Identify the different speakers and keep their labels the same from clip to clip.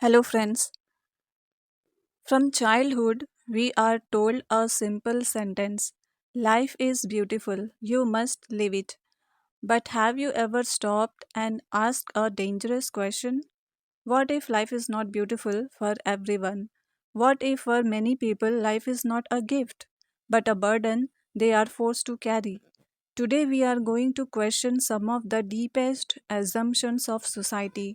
Speaker 1: Hello, friends. From childhood, we are told a simple sentence: life is beautiful, you must live it. But have you ever stopped and asked a dangerous question? What if life is not beautiful for everyone? What if for many people life is not a gift, but a burden they are forced to carry? Today, we are going to question some of the deepest assumptions of society.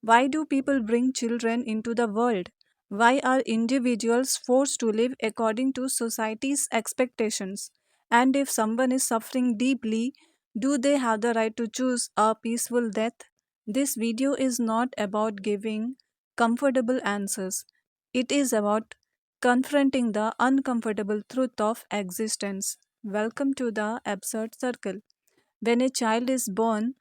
Speaker 1: Why do people bring children into the world? Why are individuals forced to live according to society's expectations? And if someone is suffering deeply, do they have the right to choose a peaceful death? This video is not about giving comfortable answers, it is about confronting the uncomfortable truth of existence. Welcome to the absurd circle. When a child is born,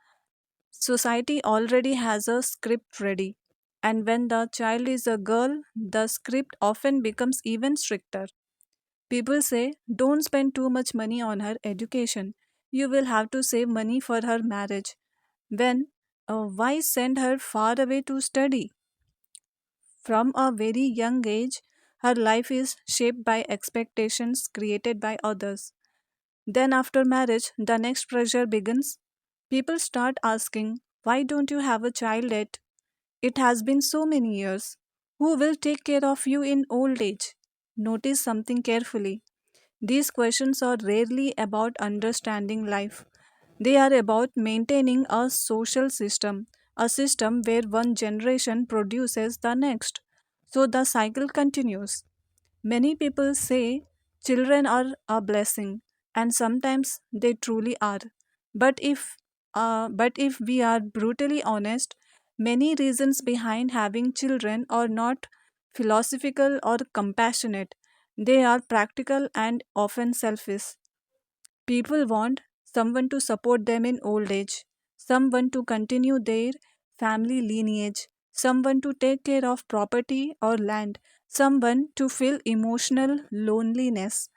Speaker 1: society already has a script ready. And when the child is a girl, the script often becomes even stricter. People say, don't spend too much money on her education. You will have to save money for her marriage. When, why send her far away to study? From a very young age, her life is shaped by expectations created by others. Then, after marriage, the next pressure begins. People start asking, why don't you have a child yet? It has been so many years. Who will take care of you in old age? Notice something carefully. These questions are rarely about understanding life. They are about maintaining a social system, a system where one generation produces the next. So the cycle continues. Many people say children are a blessing, and sometimes they truly are. But if we are brutally honest, many reasons behind having children are not philosophical or compassionate. They are practical and often selfish. People want someone to support them in old age, someone to continue their family lineage, someone to take care of property or land, someone to fill emotional loneliness.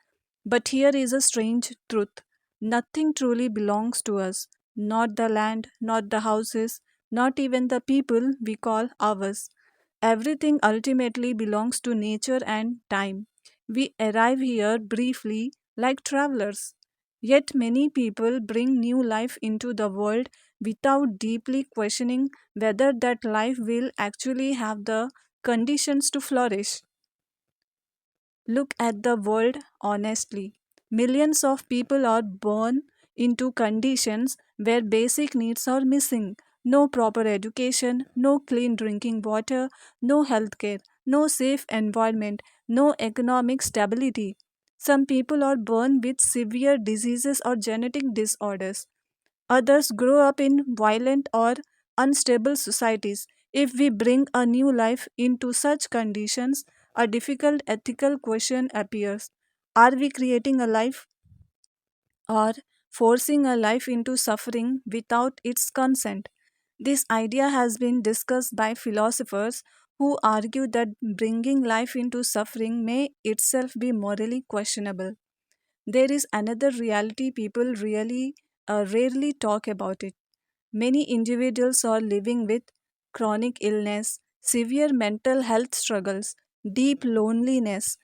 Speaker 1: But here is a strange truth: nothing truly belongs to us, not the land, not the houses, not even the people we call ours. Everything ultimately belongs to nature and time. We arrive here briefly like travelers. Yet many people bring new life into the world without deeply questioning whether that life will actually have the conditions to flourish. Look at the world honestly. Millions of people are born into conditions where basic needs are missing. No proper education, no clean drinking water, no health care, no safe environment, no economic stability. Some people are born with severe diseases or genetic disorders. Others grow up in violent or unstable societies. If we bring a new life into such conditions, a difficult ethical question appears. Are we creating a life or forcing a life into suffering without its consent? This idea has been discussed by philosophers who argue that bringing life into suffering may itself be morally questionable. There is another reality people really rarely talk about it. Many individuals are living with chronic illness, severe mental health struggles, deep loneliness,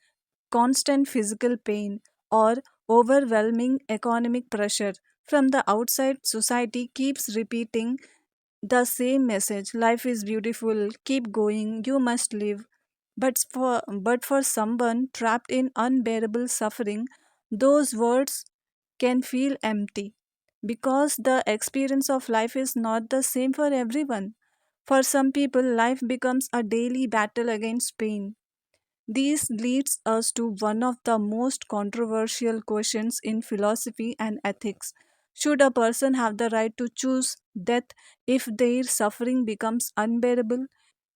Speaker 1: constant physical pain, or overwhelming economic pressure. From the outside, society keeps repeating the same message: life is beautiful, keep going, you must live. But for someone trapped in unbearable suffering, those words can feel empty because the experience of life is not the same for everyone. For some people, life becomes a daily battle against pain. This leads us to one of the most controversial questions in philosophy and ethics. Should a person have the right to choose death if their suffering becomes unbearable?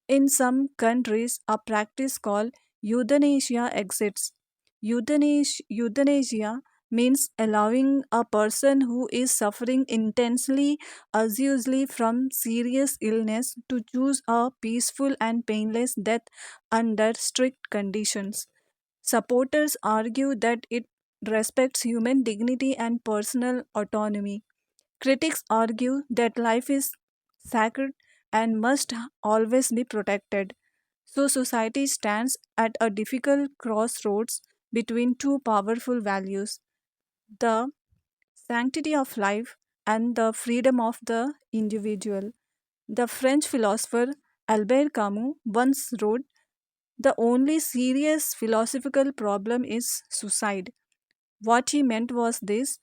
Speaker 1: In some countries, a practice called euthanasia exists. Euthanasia means allowing a person who is suffering intensely, assiduously from serious illness, to choose a peaceful and painless death under strict conditions. Supporters argue that it respects human dignity and personal autonomy. Critics argue that life is sacred and must always be protected. So, society stands at a difficult crossroads between two powerful values, the sanctity of life and the freedom of the individual. The French philosopher Albert Camus once wrote, "The only serious philosophical problem is suicide." What he meant was this: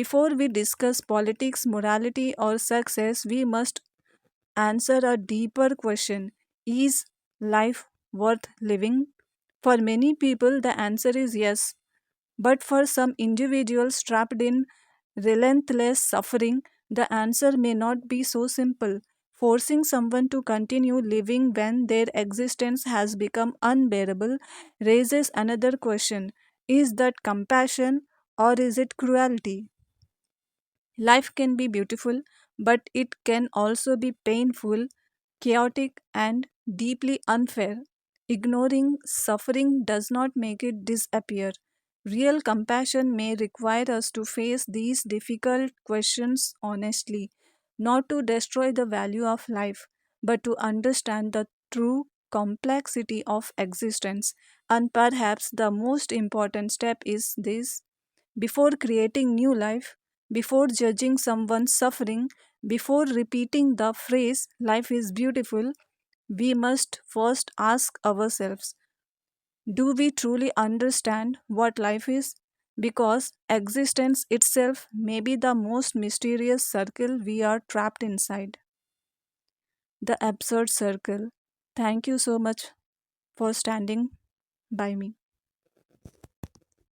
Speaker 1: before we discuss politics, morality, or success, we must answer a deeper question: is life worth living? For many people, the answer is yes. But for some individuals trapped in relentless suffering, the answer may not be so simple. Forcing someone to continue living when their existence has become unbearable raises another question: is that compassion or is it cruelty? Life can be beautiful, but it can also be painful, chaotic, and deeply unfair. Ignoring suffering does not make it disappear. Real compassion may require us to face these difficult questions honestly, not to destroy the value of life, but to understand the true complexity of existence. And perhaps the most important step is this: before creating new life, before judging someone's suffering, before repeating the phrase, life is beautiful, we must first ask ourselves, do we truly understand what life is? Because existence itself may be the most mysterious circle we are trapped inside. The absurd circle. Thank you so much for standing by me.